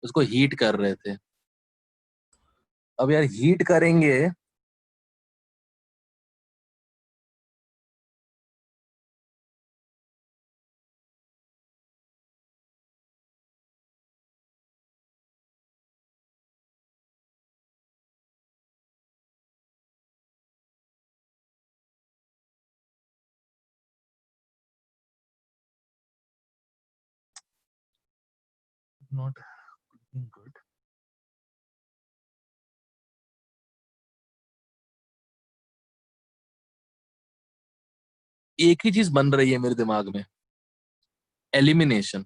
उसको हीट कर रहे थे। अब यार हीट करेंगे। Not good. एक ही चीज बन रही है मेरे दिमाग में, एलिमिनेशन।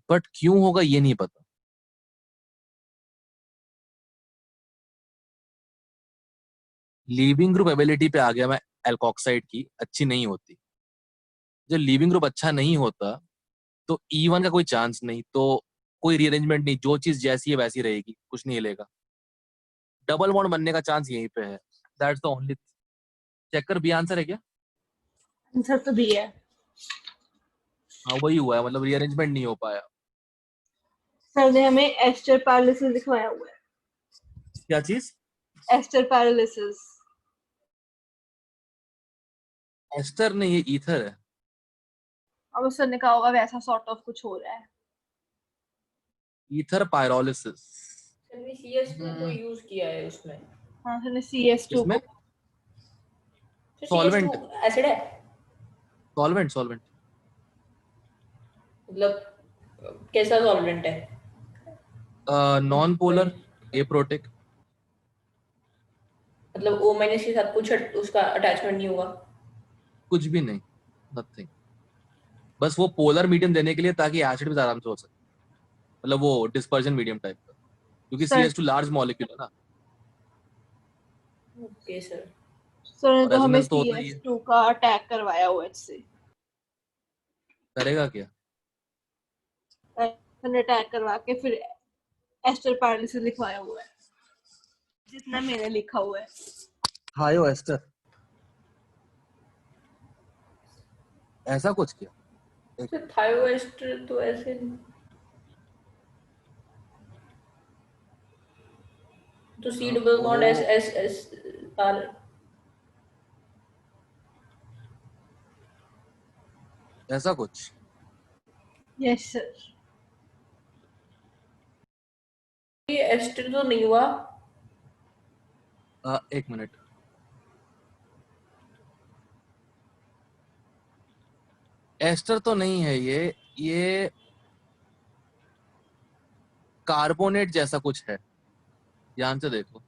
बट क्यों होगा ये नहीं पता। लीविंग ग्रुप एबिलिटी पे आ गया मैं। एल्कोक्साइड की अच्छी नहीं होती। जब लीविंग ग्रुप अच्छा नहीं होता तो E1 का कोई चांस नहीं, तो कोई रीअरेंजमेंट नहीं, जो चीज जैसी है वैसी रहेगी, कुछ नहीं हिलेगा। डबल बॉन्ड बनने का चांस यहीं पे है। That's the only. चेक कर, बी आंसर है क्या? आंसर तो बी है। हाँ वही हुआ है, मतलब रीअरेंजमेंट नहीं हो पाया। सर ने हमें एस्टर पैरालिसिस दिखवाया हुआ है। क्या चीज? Ester paralysis. एस्टर नहीं, ये ईथर है। अब सर ने कहा होगा वैसा सॉर्ट ऑफ कुछ हो रहा है। Ether pyrolysis. हमने CS2 तो यूज किया है उसमें। हाँ सर ने CS2 इसमें को। तो सॉल्वेंट। CS2 एसिड है, सॉल्वेंट सॉल्वेंट। मतलब कैसा सॉल्वेंट है? Non polar, aprotic. मतलब O- के साथ कुछ उसका अटैचमेंट नहीं हुआ? कुछ भी नहीं, नथिंग। बस वो पोलर मीडियम देने के लिए, ताकि एसिड भी आराम से हो सके। मतलब वो डिस्पर्जन मीडियम टाइप का, क्योंकि सर CS2 लार्ज मॉलिक्यूल है ना। Okay sir. सर ने और तो हमें रेजोनेंस तो होता ही है। CS2 का अटैक करवाया OH से। करेगा क्या? सर ने अटैक करवा के फिर एस्टर पैरालिसिस लिखवाया हुआ है, जितना मैंने लिखा हुआ है। हायो एस्टर, ऐसा कुछ किया। एक सर थायोएस्टर तो ऐसे तो C double bond S O, S S R. ऐसा कुछ। Yes sir. ये एस्टर तो नहीं हुआ। एक मिनट। एस्टर तो नहीं है ये कार्बोनेट जैसा कुछ है। ध्यान से देखो,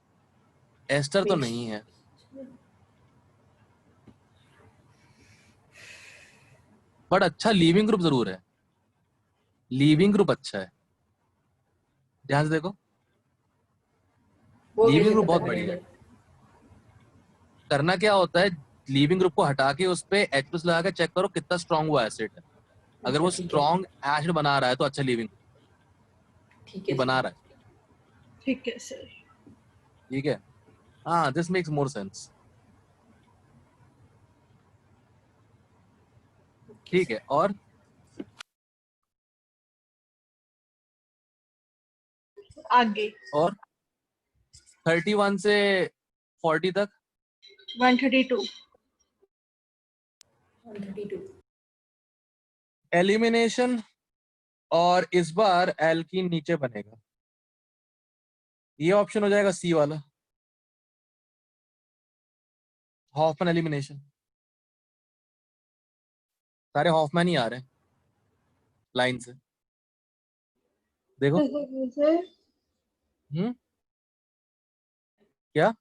एस्टर तो नहीं है। बट अच्छा लीविंग ग्रुप जरूर है। लीविंग ग्रुप अच्छा है, ध्यान से देखो। वो लीविंग कैसे ग्रुप पता बहुत बढ़िया है। करेंगे? करना क्या होता है, लीविंग ग्रुप को हटा के उस पे H+ लगा के चेक करो कितना स्ट्रांग वो एसिड है। अगर अच्छा वो ठीक है, स्ट्रांग एसिड बना रहा है तो अच्छा लीविंग ठीक ये है बना सर। रहा है। ठीक है सर। ठीक है। हाँ, this makes more sense. Okay ठीक है। सर। और आगे और 31 से 40 तक 132। 132। एलिमिनेशन। और इस बार एल्कीन नीचे बनेगा। ये ऑप्शन हो जाएगा सी वाला, हॉफमैन एलिमिनेशन। सारे हॉफमैन ही आ रहे हैं लाइन से, देखो। सर हम्म। क्या?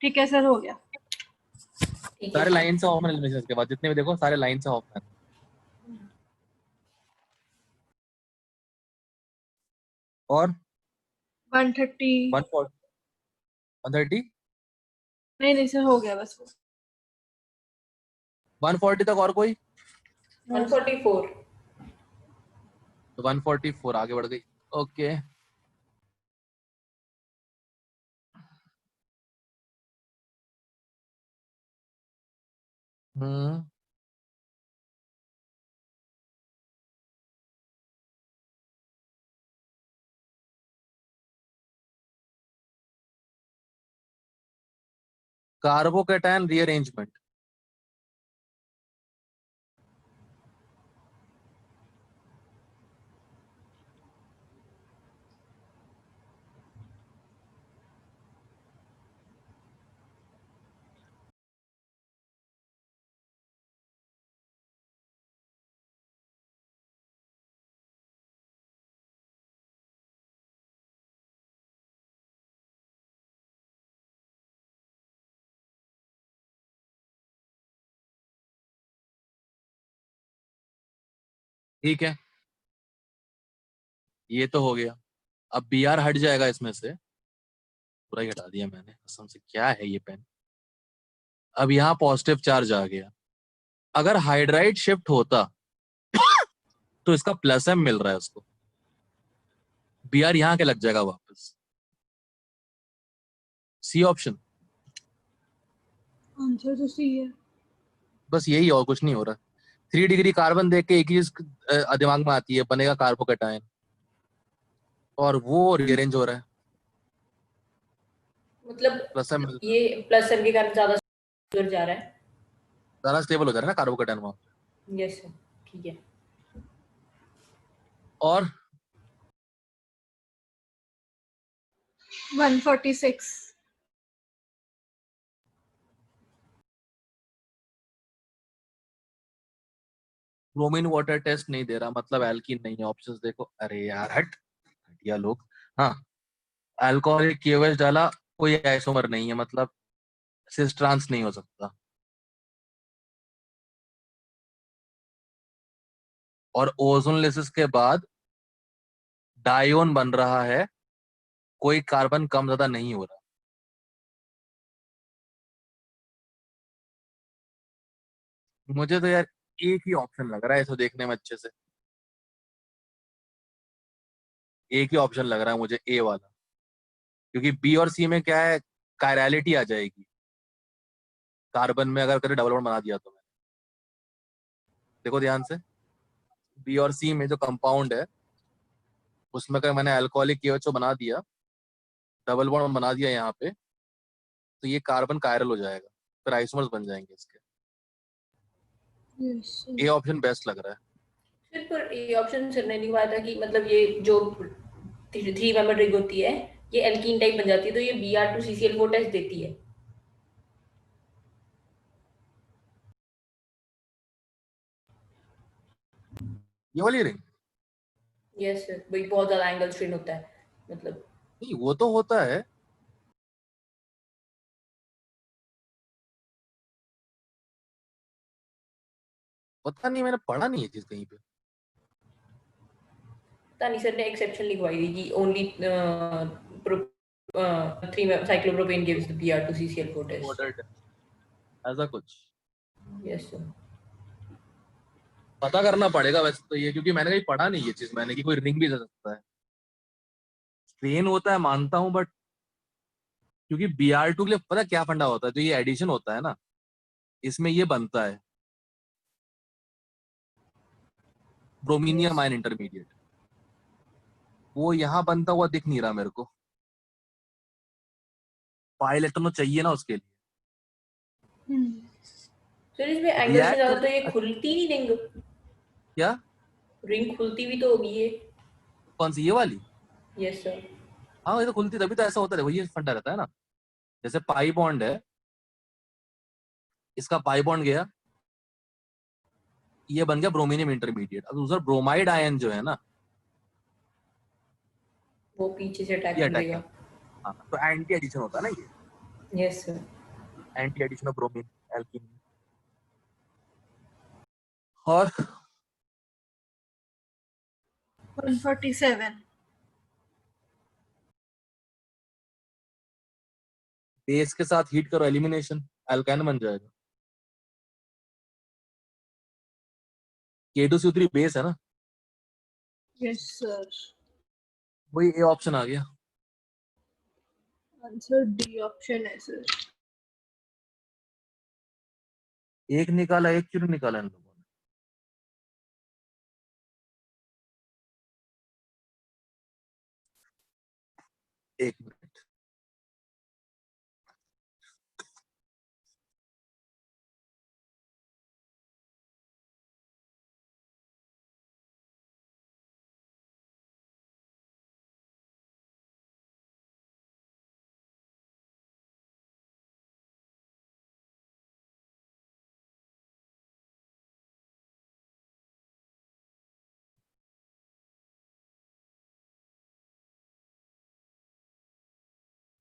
ठीक है सर, हो गया। ठीक है सारे सर। लाइन से हॉफमैन एलिमिनेशन के बाद जितने भी देखो, सारे लाइन से हॉफमैन। और 130। 130, नहीं नहीं सर, हो गया बस वो। 140 तक और कोई? 144। तो 144 आगे बढ़ गई। ओके। हम्म। Carbocation rearrangement. ठीक है, ये तो हो गया। अब बी आर हट जाएगा इसमें से, पूरा ही हटा दिया मैंने कसम से। क्या है ये पेन। अब यहाँ पॉजिटिव चार्ज आ गया। अगर हाइड्राइड शिफ्ट होता तो इसका प्लस एम मिल रहा है उसको, बी आर यहाँ के लग जाएगा वापस। सी ऑप्शन, आंसर तो सी है। बस यही, और कुछ नहीं हो रहा। 3 डिग्री कार्बन देख के एक ही चीज दिमाग में आती है, बनेगा कार्बोकैटायन, और वो रीअरेंज हो रहा है। मतलब प्लस एम मिल रहा है, ये प्लस सर के कारण ज्यादा उधर जा रहा है। ज्यादा स्टेबल हो जा रहा है ना कार्बोकैटायन वहां। यस सर, ठीक है। और 146। ब्रोमीन वाटर टेस्ट नहीं दे रहा, मतलब एल्कीन नहीं है। ऑप्शंस देखो, अरे यार हट, घटिया लोग। हाँ, अल्कोहलिक केओएच डाला, कोई आइसोमर नहीं है, मतलब सिस ट्रांस नहीं हो सकता। और ओजोन लेसिस के बाद डायोन बन रहा है, कोई कार्बन कम ज्यादा नहीं हो रहा। मुझे तो यार एक ही ऑप्शन लग रहा है इसको देखने में अच्छे से, एक ही ऑप्शन लग रहा है मुझे, ए वाला। क्योंकि बी और सी में क्या है, कायरलिटी आ जाएगी कार्बन में, अगर कभी डबल बॉन्ड बना दिया तो। मैं देखो ध्यान से, बी और सी में जो कंपाउंड है उसमें अगर मैंने अल्कोहलिक केओएचओ बना दिया, डबल बॉन्ड बना दिया यहाँ पे, तो ये कार्बन कायरल हो जाएगा, फिर आइसोमर्स बन जाएंगे इसके। यस ए ऑप्शन बेस्ट लग रहा है। फिर पर ये ऑप्शन सर ने लिखवाया था कि मतलब ये जो 3 मेंबर रिंग होती है ये एल्कीन टाइप बन जाती है, तो ये Br2CCl4 टेस्ट देती है। ये वाली रिंग, यस सर, वही बहुत ज्यादा एंगल स्ट्रेन होता है मतलब। नहीं वो तो होता है। पता नहीं, मैंने पढ़ा नहीं है चीज कहीं पे। पता नहीं सर ने एक्सेप्शन लिखवाई थी कि only 3 cyclopropane gives the Br2CCl4 test. Water test, ऐसा कुछ यस सर। पता करना पड़ेगा वैसे तो ये, क्योंकि मैंने कहीं पढ़ा नहीं ये चीज मैंने, कि कोई रिंग भी दे सकता है। स्ट्रेन होता है मानता हूँ, बट क्योंकि Br2 के लिए पता क्या फंडा होता है, जो ये एडिशन होता है ना, इसमें ये बनता है ब्रोमीनियम यस आयन इंटरमीडिएट। वो यहाँ बनता हुआ दिख नहीं रहा मेरे को, पाई इलेक्ट्रॉन तो चाहिए ना उसके लिए। सर, इसमें एंगल से रिएक्ट, ज्यादा तो ये खुलती नहीं रिंग। क्या, रिंग खुलती भी तो होगी ये। कौन सी, ये वाली? Yes sir. हाँ ये तो खुलती, तभी तो ऐसा होता है, वही फंडा रहता है ना। जैसे पाई बॉन्ड है, इसका पाई बॉन्ड गया, ये बन गया ब्रोमीनियम इंटरमीडिएट। अब दूसरा ब्रोमाइड आयन जो है ना, वो पीछे से अटैक ये कर अटैक देगा। कर, हाँ तो एंटी एडिशन होता है ना ये, yes sir. Anti addition of bromine alkene. और 147। बेस के साथ हीट करो, एलिमिनेशन, एल्काइन बन जाएगा। K2CO3 बेस है ना, यस सर। वही ए ऑप्शन आ गया। आंसर डी ऑप्शन है सर। एक निकाला, एक क्यों नहीं निकाला इन लोगों ने? एक मिनट,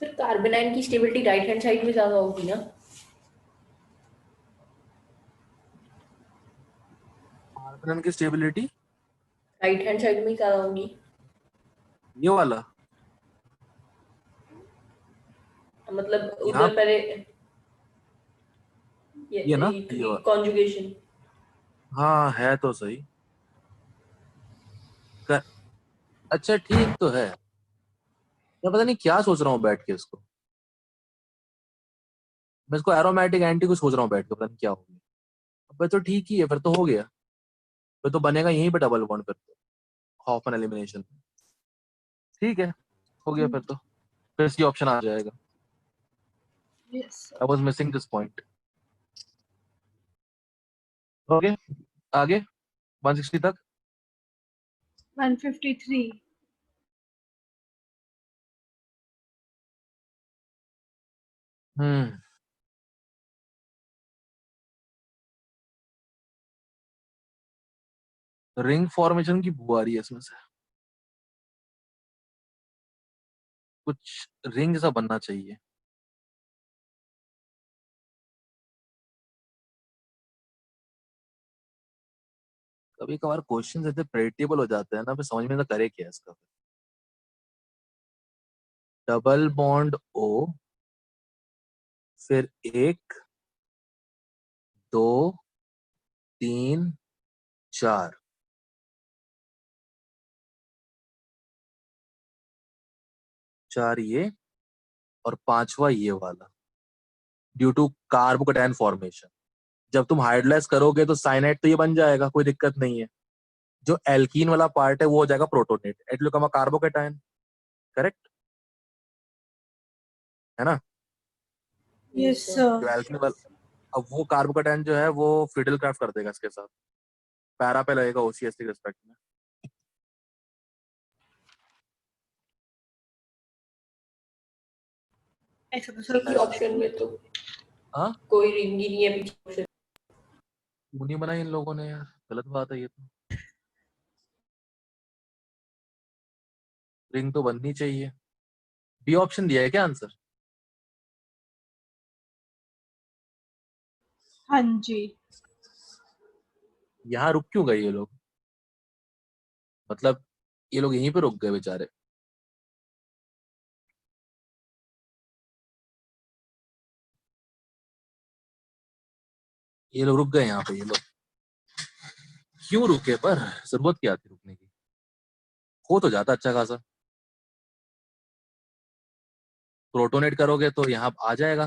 फिर कार्बोनाइन की स्टेबिलिटी राइट हैंड साइड में ज्यादा होगी ना? कार्बन की स्टेबिलिटी राइट हैंड साइड में ही ज्यादा होगी। ये वाला, मतलब यहाँ उधर पहले ये ना, ये ये वाला। कॉन्जुगेशन। हाँ है तो सही। कर, अच्छा ठीक तो है। मैं पता नहीं क्या सोच रहा हूँ बैठ के इसको। मैं इसको एरोमेटिक एंटी को सोच रहा हूँ बैठ के, पता नहीं क्या हो गया। अब तो ठीक ही है, फिर तो हो गया। फिर तो बनेगा यहीं पे डबल बॉन्ड, फिर तो हॉफमैन एलिमिनेशन। ठीक है, हो गया फिर तो। फिर सी ऑप्शन आ जाएगा। Yes sir. I was missing this point. Okay, आगे 160 तक। 153। हम्म रिंग फॉर्मेशन की बू आ रही है इसमें से। कुछ रिंग जैसा बनना चाहिए। कभी कभार क्वेश्चन ऐसे प्रेडिक्टेबल हो जाते हैं ना, फिर समझ में तो करे क्या इसका। डबल बॉन्ड ओ, फिर एक, दो, तीन, चार। चार ये, और पांचवा ये वाला, ड्यू टू कार्बोकेटायन फॉर्मेशन। जब तुम हाइड्रोलाइज करोगे तो साइनाइड तो ये बन जाएगा, कोई दिक्कत नहीं है। जो एल्कीन वाला पार्ट है वो हो जाएगा protonate, it will become a carbocation. Correct है ना? यस जो सर। एल्कीन वाला, अब वो कार्बोकेटायन जो है वो फिडल क्राफ्ट कर देगा इसके साथ। पैरा पे लगेगा ओसीएस के रिस्पेक्ट में। ऐसा तो सर पीछे कुछ ऑप्शन में तो हाँ, कोई रिंग ही नहीं है पीछे ऑप्शन। क्यों नहीं बनाई इन लोगों ने यार, गलत बात है ये तो। रिंग तो बननी चाहिए। बी ऑप्शन दिया है क्या आंसर? हाँ जी। यहाँ रुक क्यों गए ये लोग? मतलब ये लोग यहीं पे रुक गए बेचारे। ये लोग रुक गए यहाँ पे, ये लोग क्यों रुके? पर जरूरत क्या थी रुकने की? हो तो जाता अच्छा खासा। प्रोटोनेट करोगे तो यहाँ आ जाएगा।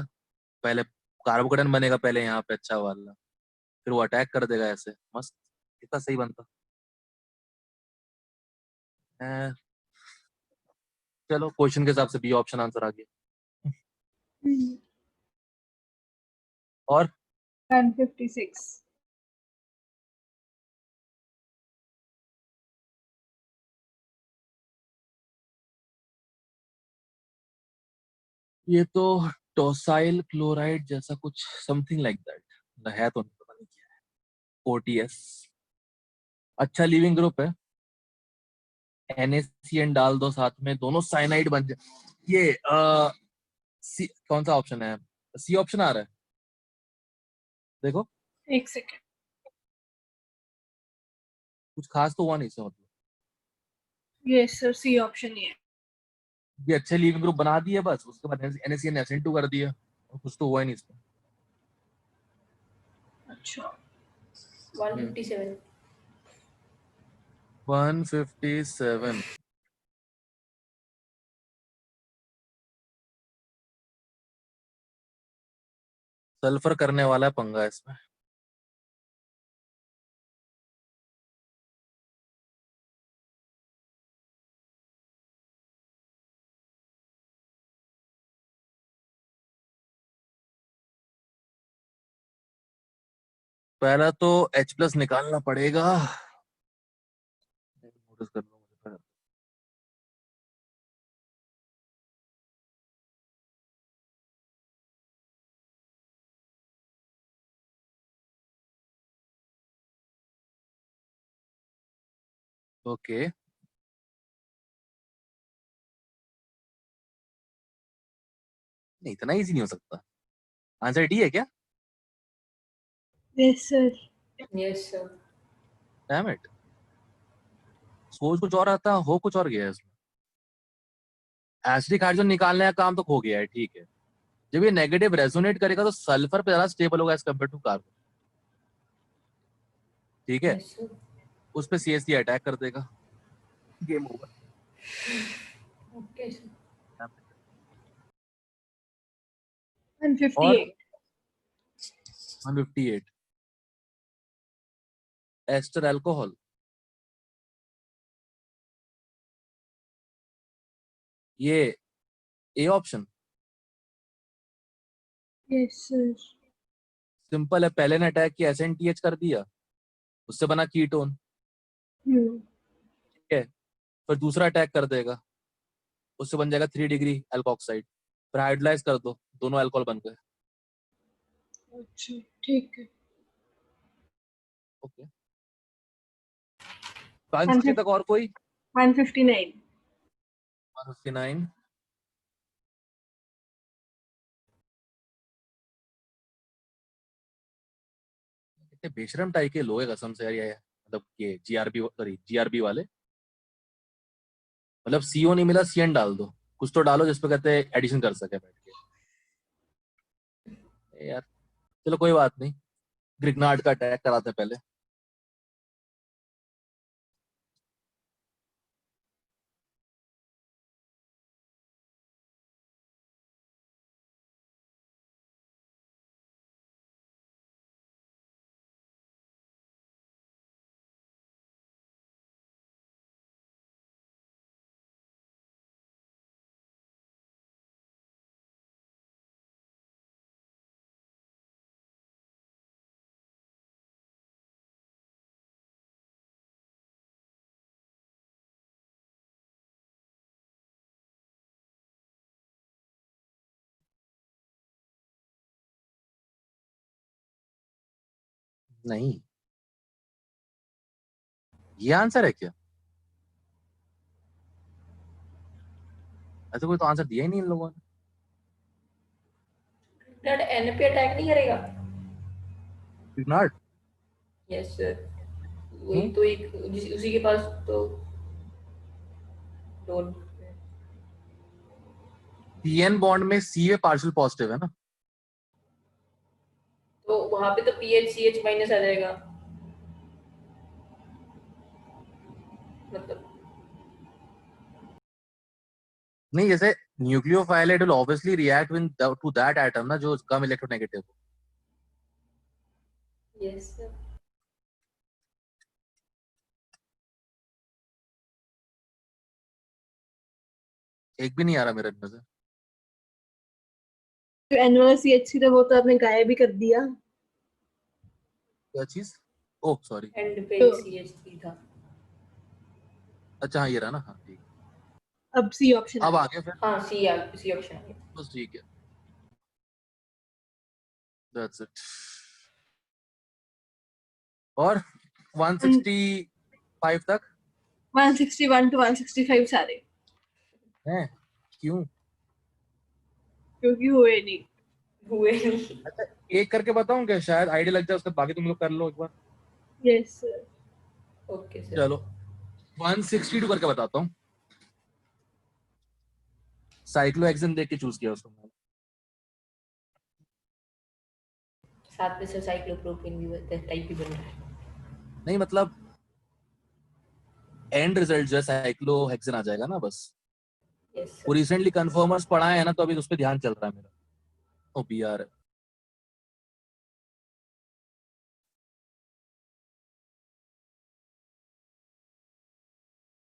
पहले कार्बोकेटन बनेगा पहले यहाँ पे अच्छा वाला, फिर वो अटैक कर देगा ऐसे मस्त। कितना सही बनता है। चलो क्वेश्चन के हिसाब से बी ऑप्शन आंसर आ गया। और 156। ये तो टोसाइल क्लोराइड जैसा कुछ, समथिंग लाइक दैट है, तो नहीं पता नहीं क्या है। ओटीएस अच्छा लिविंग ग्रुप है। NaCN डाल दो साथ में, दोनों साइनाइड बन जाए। ये कौन सा ऑप्शन है? सी ऑप्शन आ रहा है, देखो। एक सेकेंड। कुछ खास तो हुआ नहीं इसमें, मतलब यस सर, सी ऑप्शन ही है। ये अच्छे लिविंग ग्रुप बना दिए बस, उसके बाद NaCN SN2 कर दिया, और कुछ तो हुआ ही नहीं इसमें। अच्छा। 157। 157। सल्फर करने वाला है पंगा इसमें। पहला तो H+ निकालना पड़ेगा। नोटिस कर लो मुझे। ओके, नहीं, इतना इजी नहीं हो सकता। आंसर डी है क्या? Yes sir. Yes sir. Damn it, सोच कुछ और आता, हो कुछ और गया है इसमें। एसिडिक हाइड्रोजन निकालने का काम तो हो गया है, ठीक है। जब ये नेगेटिव रेजोनेट करेगा तो सल्फर पे ज्यादा स्टेबल होगा एज कम्पेयर टू कार्बन, ठीक है। Yes sir. उस पे CH3 अटैक कर देगा, game over. Okay sir. 158। 158 ester alcohol, ये A option. Yes sir. Simple है, पहले ने अटैक किया, SN-TH कर दिया, उससे बना कीटोन, ठीक है। फिर दूसरा अटैक कर देगा, उससे बन जाएगा 3 डिग्री एल्कोक्साइड, फिर हाइड्रोलाइज कर दो, दोनों अल्कोहल बन गए। अच्छा ठीक है। ओके, 560 तक और कोई? 159। 159। कितने बेशरम टाइप के लोग हैं कसम से यार, ये मतलब ये GRB, सॉरी GRB वाले। मतलब CO नहीं मिला, CN डाल दो, कुछ तो डालो जिसपे कहते हैं एडिशन कर सके बैठ के। यार चलो कोई बात नहीं, ग्रिग्नार्ड का अटैक कराते हैं पहले। नहीं, ये आंसर है क्या? ऐसा कोई तो आंसर दिया ही नहीं इन लोगों ने। डैड एन पे अटैक नहीं करेगा? Grignard yes sir. वही क्यों? तो एक उसी के पास तो डोंट। CN बॉन्ड में CA पार्शियल पॉजिटिव है ना। तो वहां पे तो PH CH माइनस आ जाएगा मतलब। नहीं, जैसे nucleophile it will obviously react with two that atom ना जो कम इलेक्ट्रोनेगेटिव हो। Yes sir. एक भी नहीं आ रहा मेरे में से। जो एनुअल CH था वो तो आपने गायब भी कर दिया। क्या चीज? Oh sorry. एंड पे तो CH3 था। अच्छा हाँ, ये रहा ना, हाँ ठीक। अब सी ऑप्शन आ अब आ गया। गया फिर। हाँ सी ऑप्शन आ गया। बस ठीक है, दैट्स इट। और 165 तक 161 to 165 सारे, हैं? क्यों? क्योंकि हुए नहीं। हुए नहीं। अच्छा, एक करके बताऊं क्या, शायद आइडिया लग जाए, उसके बाकी तुम लोग कर लो एक बार। Yes sir. Okay sir. चलो 162 करके बताता हूँ। साइक्लोहेक्सेन देख के चूज किया उसको मैंने। साथ में सर साइक्लोप्रोपेन भी टाइप भी बन रहा है। नहीं मतलब एंड रिजल्ट जो है साइक्लोहेक्सेन आ जाएगा ना बस। यस वो सर। रिसेंटली कन्फर्मर्स पढ़ा है ना, तो अभी उस पर ध्यान चल रहा है मेरा। ओ PR है।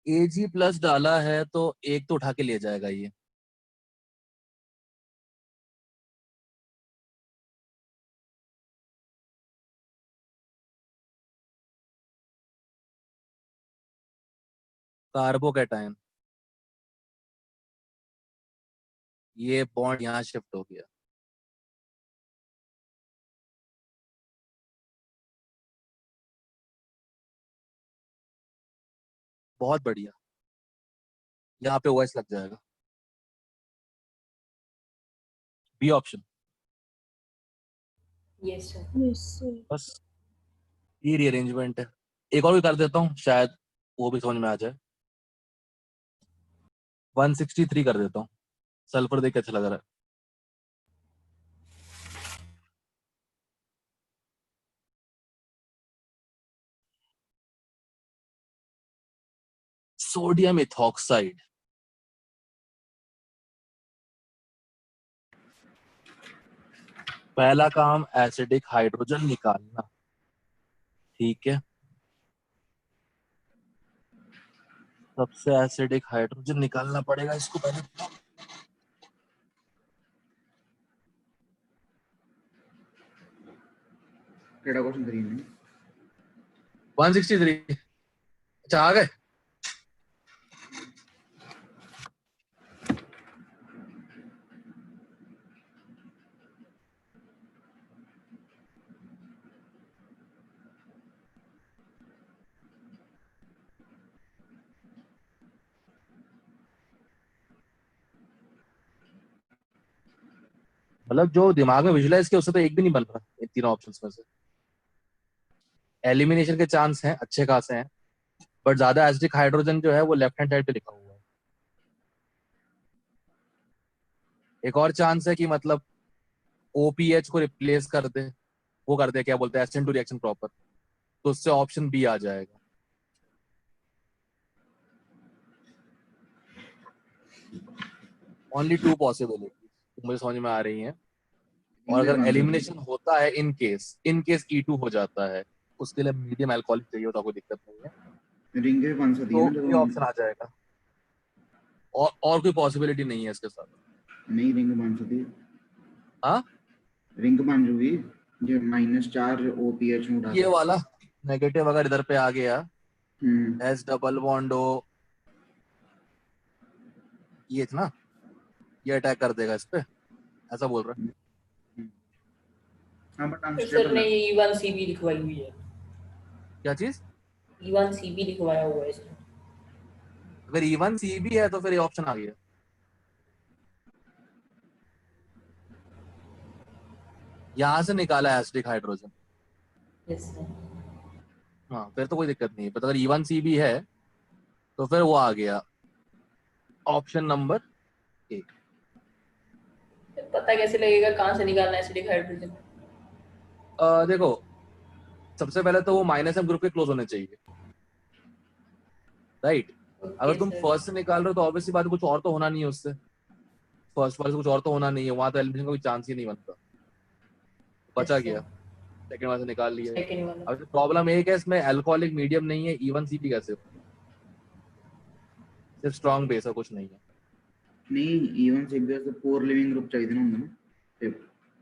Ag+ डाला है तो एक तो उठा के ले जाएगा ये। कार्बोकैटायन, ये बॉन्ड यहाँ शिफ्ट हो गया। बहुत बढ़िया, यहाँ पे OH लग जाएगा। B option. Yes sir. Yes sir. बस ये रीअरेंजमेंट है। एक और भी कर देता हूँ, शायद वो भी समझ में आ जाए। 163 कर देता हूँ, सल्फर देख के अच्छा लग रहा है। सोडियम इथॉक्साइड, पहला काम एसिडिक हाइड्रोजन निकालना, ठीक है। सबसे एसिडिक हाइड्रोजन निकालना पड़ेगा इसको पहले। केड़ा क्वेश्चन 3 में 163। अच्छा आ गए। मतलब जो दिमाग में विजुलाइज किया उससे तो एक भी नहीं बन रहा इन तीनों ऑप्शंस में से। एलिमिनेशन के चांस हैं, अच्छे खासे हैं, बट ज्यादा एसिडिक हाइड्रोजन जो है वो लेफ्ट हैंड साइड पे लिखा हुआ है। एक और चांस है कि मतलब OPH को रिप्लेस कर दे, वो कर दे, क्या बोलते हैं, एसिड टू रिएक्शन प्रॉपर, तो उससे ऑप्शन बी आ जाएगा। ओनली 2 पॉसिबिलिटी मुझे समझ में आ रही हैं। और अगर एलिमिनेशन होता है, इन केस E2 हो जाता है, उसके लिए मीडियम अल्कोहलिक चाहिए होता, कोई दिक्कत नहीं है, रिंग के 5 दी तो ना ये ऑप्शन आ जाएगा। और कोई पॉसिबिलिटी नहीं है इसके साथ। नहीं रिंग 5 दी। हाँ रिंग 5 होगी ये -4 OPH में उठा ये वाला नेगेटिव अगर इधर पे आ गया, S डबल बॉन्ड O, ये ना, ये अटैक कर देगा इस पे, ऐसा बोल रहा है। हां बट सर अनस्टेबल ने है। E1CB लिखवाई हुई है। क्या चीज? E1CB लिखवाया हुआ है इसमें। अगर E1CB है तो फिर ये ऑप्शन आ गया। यहां से निकाला है एसिडिक हाइड्रोजन। Yes sir. हाँ फिर तो कोई दिक्कत नहीं है, पर अगर E1CB है तो फिर वो आ गया ऑप्शन नंबर ए। पता कैसे लगेगा कहाँ से निकालना है एसिडिक हाइड्रोजन? देखो, सबसे पहले तो वो -M ग्रुप के क्लोज होने चाहिए, राइट। अगर ओके तुम सर। फर्स्ट से निकाल रहे हो तो ऑब्वियसली बात है, कुछ और तो होना नहीं है उससे, फर्स्ट वाले से कुछ और तो होना नहीं है, वहां तो एलिमिनेशन का कोई चांस ही नहीं बनता। यस बचा सर। गया, सेकंड वाले से निकाल लिया। सेकंड वाला। अब प्रॉब्लम एक है, इसमें अल्कोहलिक मीडियम नहीं है, E1CB कैसे हो? सिर्फ स्ट्रॉन्ग बेस है, कुछ नहीं है। नहीं इवन से भी तो पोर लिविंग ग्रुप चाहिए ना ਹੁੰਦਾ ना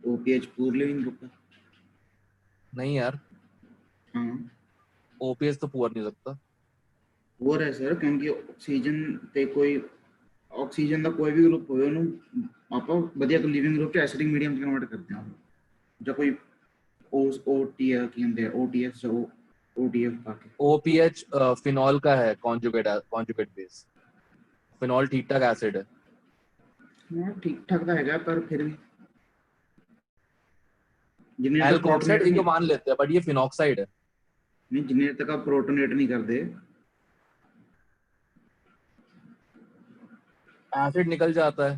OPH पोर लिविंग ग्रुप है। नहीं यार, हां OPS तो पुअर नहीं हो सकता। पोर है सर क्योंकि ऑक्सीजन ਤੇ ਕੋਈ ਆਕਸੀਜਨ ਦਾ ਕੋਈ ਵੀ ਗਰੁੱਪ ਹੋਵੇ ਉਹਨੂੰ ਆਪਾਂ ਵਧੀਆ ਤੋਂ ਲਿਵਿੰਗ ਗਰੁੱਪ ਚ ਐਸਿਡਿਕ ਮੀਡੀਅਮ ਚ ਕਨਵਰਟ ਕਰਦੇ ਹਾਂ ਜਾਂ ਕੋਈ OT ਆ ਕੀ ਹੁੰਦੇ ਆ OTS ਜਾਂ OTF ਪਾ ਕੇ। OPH फिनॉल का है, कॉन्जुगेट बेस, फिनॉल ठीक ठाक एसिड है। ਹਾਂ ਠੀਕ ਠਾਕ ਤਾਂ ਹੈਗਾ ਪਰ ਫਿਰ ਵੀ ਜਿੰਨੇ ਤੱਕ एल्कोक्साइड प्रोटोनेट एक नहीं को मान लेते हैं, बट ये फिनॉक्साइड है। नहीं जिन्ने तक आप प्रोटोनेट नहीं करते एसिड निकल जाता है,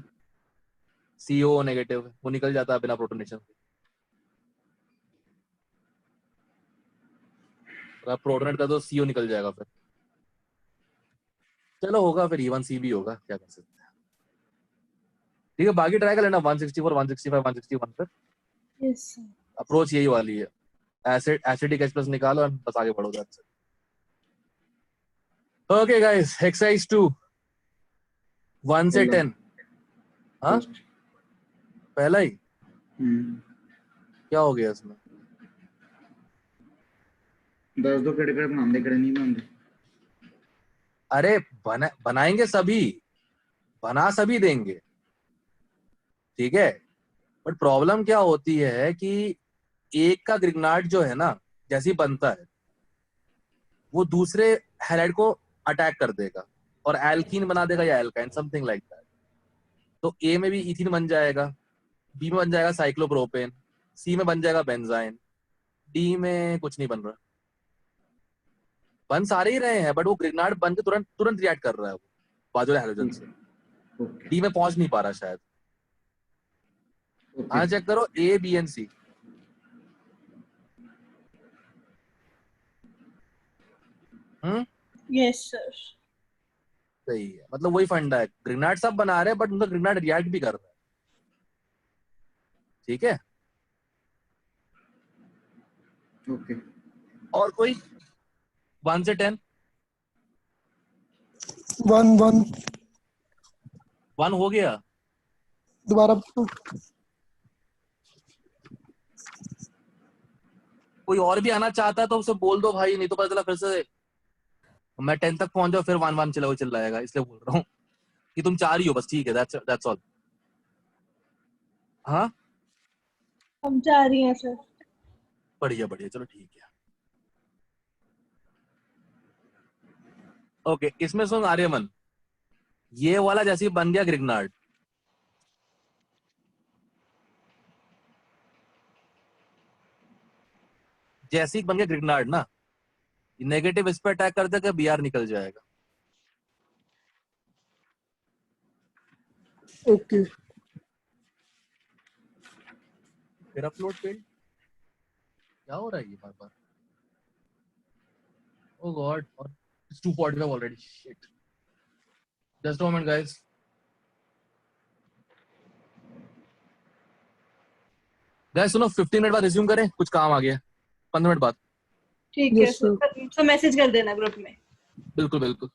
CO नेगेटिव, वो निकल जाता है बिना प्रोटोनेशन के। अगर प्रोटोनेट कर दो CO निकल जाएगा फिर। चलो होगा फिर E1CB होगा, क्या कर सकते हैं। ठीक है, बाकी ट्राई कर लेना 164, 165, 161 पर। Yes sir. अप्रोच यही वाली है, एसिडिक H+ निकालो और बस आगे बढ़ो। That's it. Okay guys, exercise 2, 1 से 10। हाँ फर्स्ट पहला ही क्या हो गया इसमें? दस दो केड़े केड़े बनाते केड़े नहीं बनाते। अरे बनाएंगे सभी, बना सभी देंगे, ठीक है। बट प्रॉब्लम क्या होती है कि एक का ग्रिग्नार्ड जो है ना, जैसे ही बनता है वो दूसरे हैलाइड को अटैक कर देगा और एल्कीन बना देगा या एल्काइन, समथिंग लाइक दैट। तो ए में भी इथिन बन जाएगा, बी में बन जाएगा साइक्लोप्रोपेन, सी में बन जाएगा बेंजाइन, डी में कुछ नहीं बन रहा। बन सारे ही रहे हैं बट वो ग्रिग्नार्ड बन के तुरंत तुरंत रिएक्ट कर रहा है वो बाजू वाले हाइड्रोजन से। ओके डी में पहुंच नहीं पा रहा शायद। हाँ चेक करो A B and C. Yes sir. सही है, मतलब वही फंडा है, ग्रिग्नार्ड सब बना रहे हैं बट उनका ग्रिग्नार्ड रिएक्ट भी कर रहा है। ठीक है, ओके और कोई 1 से 10? 1 1 हो गया। दोबारा कोई और भी आना चाहता है तो उसे बोल दो भाई, नहीं तो पता चला फिर से मैं 10 तक पहुंच जाऊं फिर 1 चिल्लाएगा, इसलिए बोल रहा हूँ कि तुम 4 ही हो बस। ठीक है, दैट्स ऑल। हाँ हम जा रही हैं सर। बढ़िया बढ़िया, चलो ठीक है। ओके, इसमें सुन आर्यमन, ये वाला जैसे ही बन गया ग्रिग्नार्ड, जैसे ही बन गया ग्रिग्नार्ड ना, नेगेटिव इस पे अटैक कर देगा, बीआर निकल जाएगा। ओके फिर अपलोड फील्ड क्या हो रहा है ये बार बार? ओह गॉड, और it's 2:45 already, shit. Just a moment guys. Guys सुनो, 15 मिनट बाद रिज्यूम करें, कुछ काम आ गया। 15 मिनट बाद। ठीक है Yes, sir. सर, तो मैसेज कर देना ग्रुप में। बिल्कुल बिल्कुल।